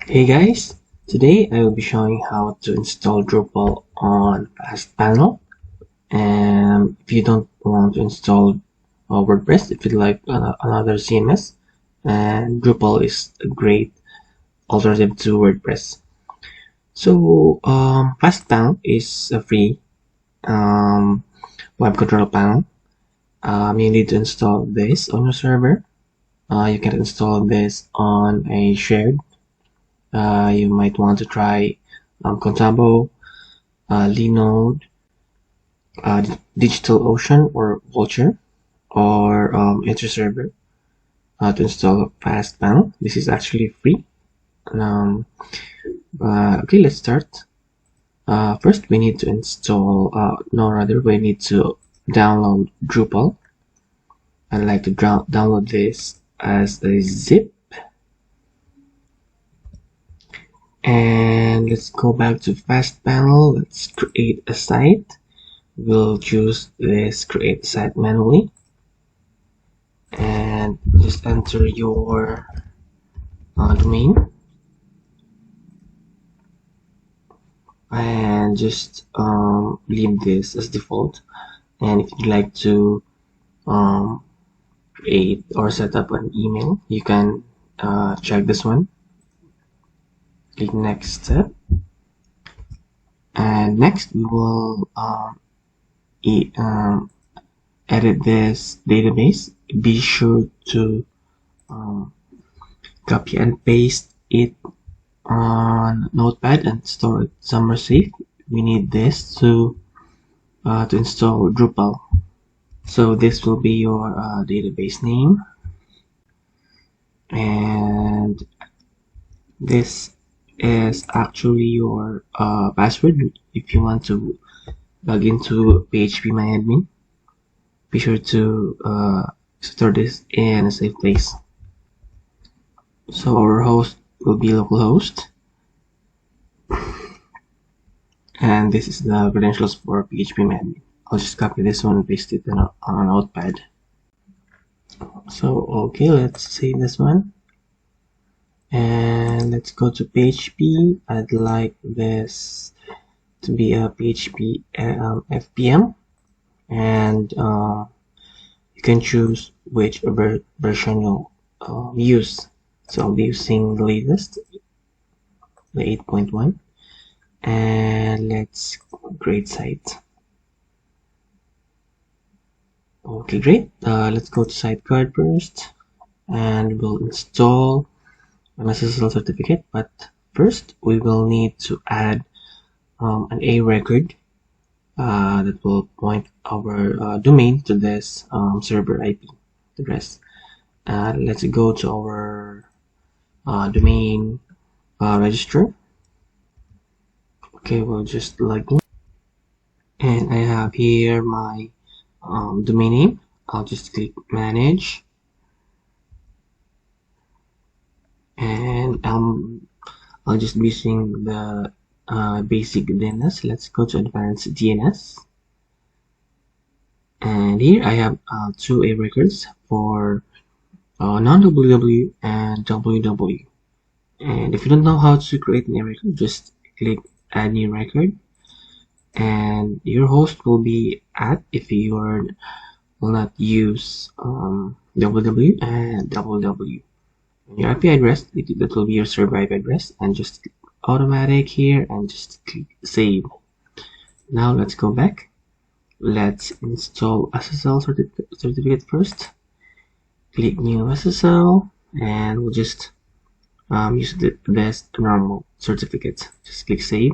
Hey guys, today I will be showing how to install Drupal on FastPanel. And if you don't want to install WordPress, if you like another CMS, and Drupal is a great alternative to WordPress. So FastPanel is a free web control panel. You need to install this on your server. You can install this on a shared. You might want to try Contabo, Linode, DigitalOcean or Vulture, or Interserver to install FastPanel. This is actually free. Um, okay, let's start. First, we need to install, we need to download Drupal. I'd like to download this as a zip. And let's go back to FastPanel. Let's create a site. We'll choose this create site manually. And just enter your domain. And just leave this as default. And if you'd like to create or set up an email, you can check this one. Click next step. And next we will edit this database. Be sure to copy and paste it on Notepad and store it somewhere safe. We need this to install Drupal. So this will be your database name, and this is actually your password if you want to log into PHPMyAdmin. Be sure to store this in a safe place. So our host will be localhost, and this is the credentials for PHPMyAdmin. I'll just copy this one and paste it on a notepad. So okay, let's save this one. And let's go to PHP. I'd like this to be a PHP FPM, and you can choose which version you'll use. So I'll be using the latest, the 8.1, and let's create site. Okay, great. Let's go to sidecar first, and we'll install an SSL certificate. But first, we will need to add an A record that will point our domain to this server IP address. Let's go to our domain register. Okay, we'll just log in, and I have here my domain name. I'll just click manage, and I'll just be using the basic DNS. Let's go to advanced DNS, and here I have two A records for non-www and www. And if you don't know how to create an A record, just click add new record, and your host will be at, if you will not use www and www. Your IP address, that will be your server IP address, and just click automatic here and just click save. Now let's go back. Let's install SSL certificate first. Click new SSL, and we'll just use this normal certificate. Just click save.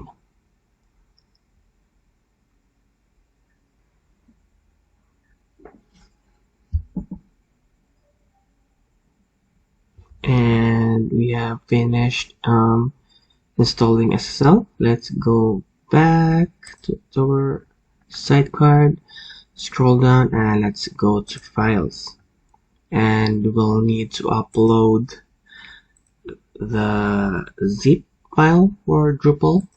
And we have finished installing SSL. Let's go back to our sidecar, scroll down, and let's go to files, and we'll need to upload the zip file for Drupal.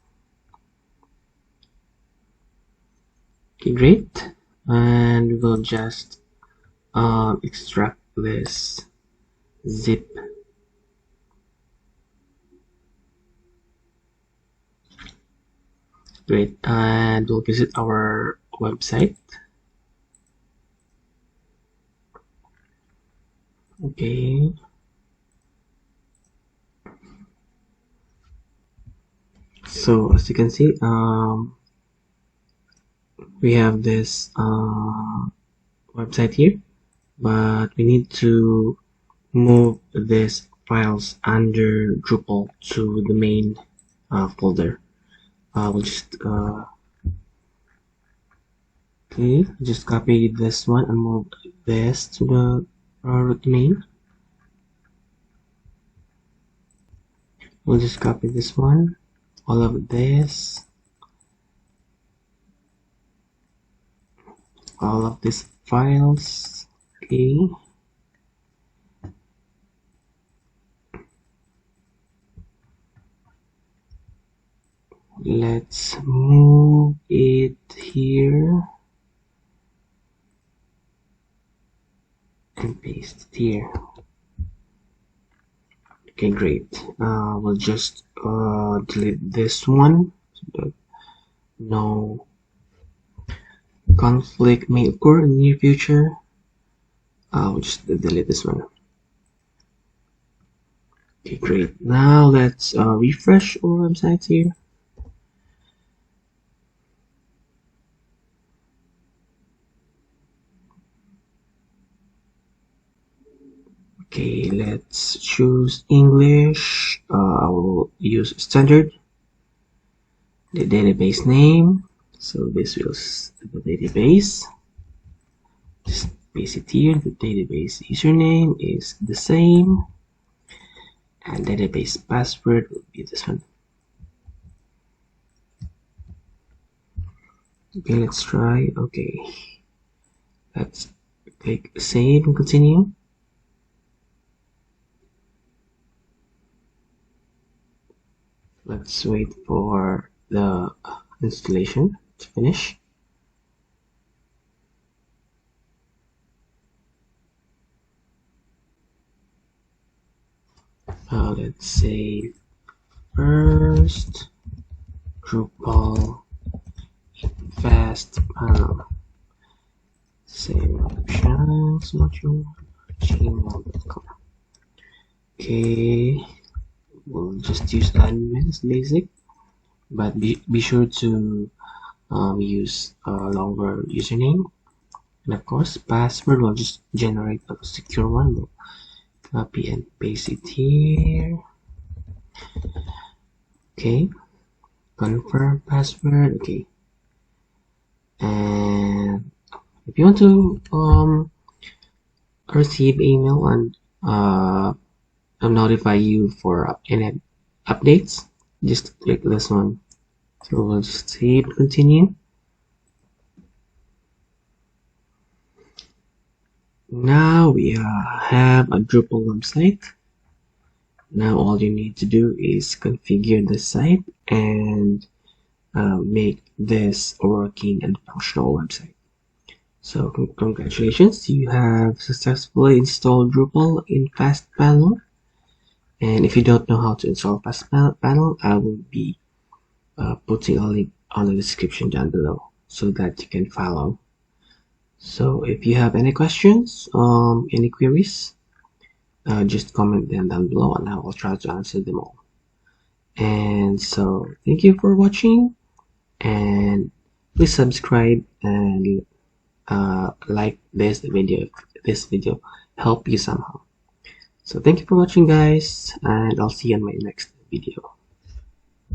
Okay, great. And we'll just extract this zip. Great, and we'll visit our website. Okay, so as you can see, we have this website here, but we need to move these files under Drupal to the main folder. We'll just okay, just copy this one and move this to the root main. We'll just copy this one, all of this, all of these files. Okay, let's move it here and paste it here. Okay, great. We'll just delete this one so that no conflict may occur in the near future. We'll just delete this one. Okay, great. Now let's refresh our website here. Okay, let's choose English. I will use standard. The database name. So this is the database. Just paste it here. The database username is the same. And database password will be this one. Okay, let's try. Okay, let's click save and continue. Let's wait for the installation to finish. Let's say first Drupal FastPanel. Save options module gmail.com. Okay, we'll just use admin as basic, but be sure to use a longer username, and of course password will just generate a secure one. We'll copy and paste it here. Okay, confirm password. Okay, and if you want to receive email and notify you for any updates, just click this one. So we'll just save and continue. Now we have a Drupal website. Now all you need to do is configure the site and make this a working and functional website. So congratulations, you have successfully installed Drupal in FastPanel. And if you don't know how to install FastPanel, I will be putting a link on the description down below so that you can follow. So if you have any questions, any queries, just comment them down below and I will try to answer them all. And so thank you for watching, and please subscribe and like this video if this video helped you somehow. So thank you for watching, guys, and I'll see you in my next video.